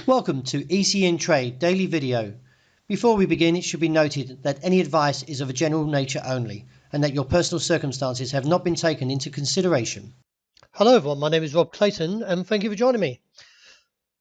Welcome to ECNTRADE Daily Video. Before we begin, it should be noted that any advice is of a general nature only and that your personal circumstances have not been taken into consideration. Hello everyone, my name is Rob Clayton and thank you for joining me.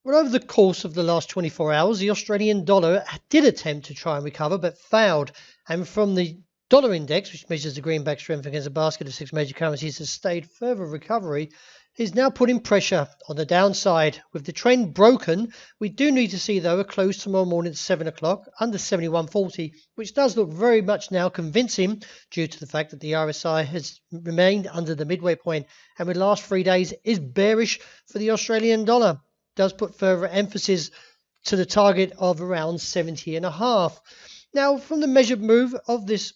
Well, over the course of the last 24 hours, the Australian dollar did attempt to try and recover but failed. And from the dollar index, which measures the greenback strength against a basket of 6 major currencies, has stayed further recovery, is now putting pressure on the downside. With the trend broken, we do need to see, though, a close tomorrow morning at 7 o'clock under 71.40, which does look very much now convincing due to the fact that the RSI has remained under the midway point and with the last 3 days is bearish for the Australian dollar. Does put further emphasis to the target of around 70.5. Now, from the measured move of this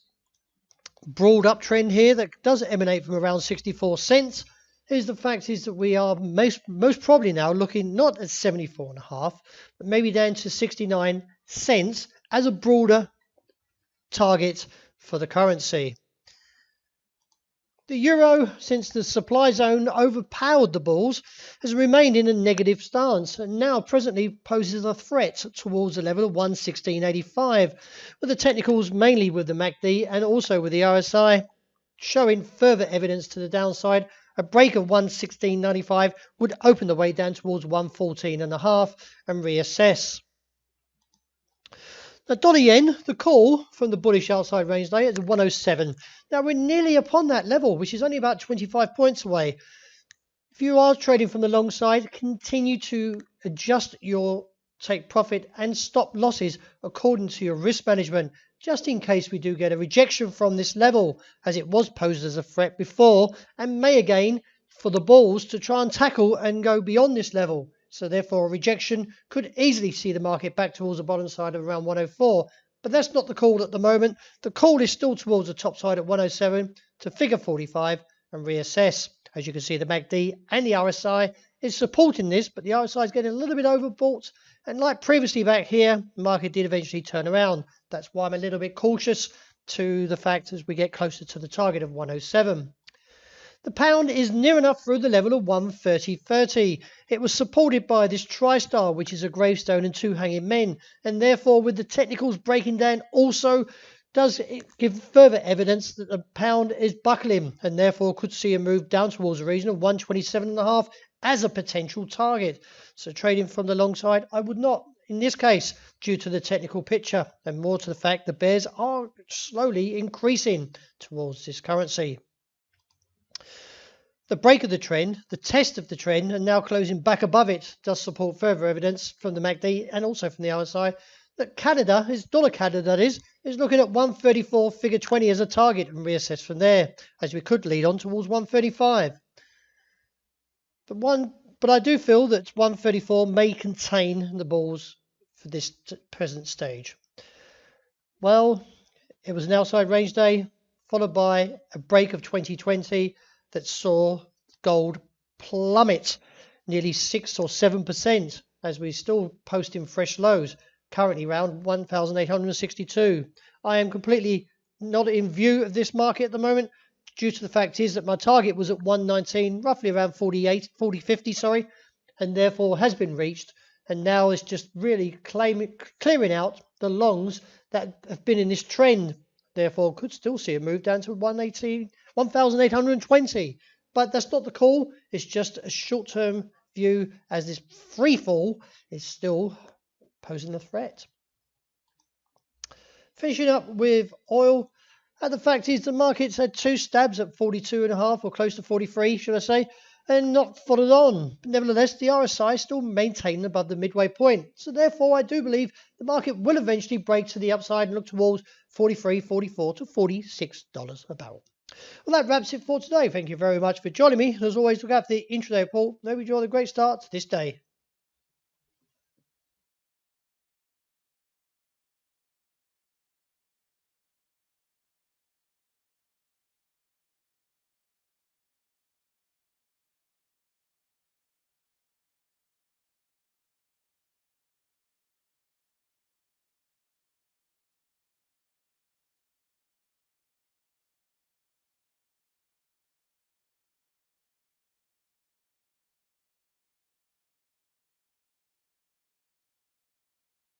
broad uptrend here that does emanate from around 64 cents, the fact is that we are most probably now looking not at 74.5, but maybe down to 69 cents as a broader target for the currency. The euro, since the supply zone overpowered the bulls, has remained in a negative stance and now presently poses a threat towards the level of 116.85, with the technicals mainly with the MACD and also with the RSI showing further evidence to the downside. A break of 116.95 would open the way down towards 114.5 and reassess. The dollar yen, the call from the bullish outside range day is 107. Now we're nearly upon that level, which is only about 25 points away. If you are trading from the long side, continue to adjust your take profit and stop losses according to your risk management, just in case we do get a rejection from this level, as it was posed as a threat before and may again for the bulls to try and tackle and go beyond this level. So therefore a rejection could easily see the market back towards the bottom side of around 104. But that's not the call at the moment. The call is still towards the top side at 107 to figure 45 and reassess. As you can see, the MACD and the RSI is supporting this, but the RSI is getting a little bit overbought. And like previously back here, the market did eventually turn around. That's why I'm a little bit cautious to the fact as we get closer to the target of 107. The pound is near enough through the level of 130.30. It was supported by this tri-star, which is a gravestone and two hanging men, and therefore with the technicals breaking down also does give further evidence that the pound is buckling and therefore could see a move down towards the region of 127.5 as a potential target. So trading from the long side, I would not in this case due to the technical picture and more to the fact the bears are slowly increasing towards this currency. The break of the trend, the test of the trend, and now closing back above it does support further evidence from the MACD and also from the RSI that Canada, dollar Canada that is looking at 134 figure 20 as a target and reassess from there, as we could lead on towards 135. But I do feel that 134 may contain the bulls for this present stage. Well, it was an outside range day followed by a break of 2020 that saw gold plummet nearly 6 or 7% as we're still posting fresh lows, currently around 1,862. I am completely not in view of this market at the moment due to the fact is that my target was at 119, roughly around 40.50, and therefore has been reached, and now it's just really clearing out the longs that have been in this trend. Therefore could still see a move down to 1,820, but that's not the call. It's just a short-term view as this free fall is still posing a threat. Finishing up with oil, and the fact is the market's had two stabs at 42.5 or close to 43, should I say, and not followed on. But nevertheless, the RSI is still maintained above the midway point. So therefore, I do believe the market will eventually break to the upside and look towards 43, 44 to $46 a barrel. Well, that wraps it for today. Thank you very much for joining me. As always, look out for the intraday report. Hope you enjoy the great start to this day.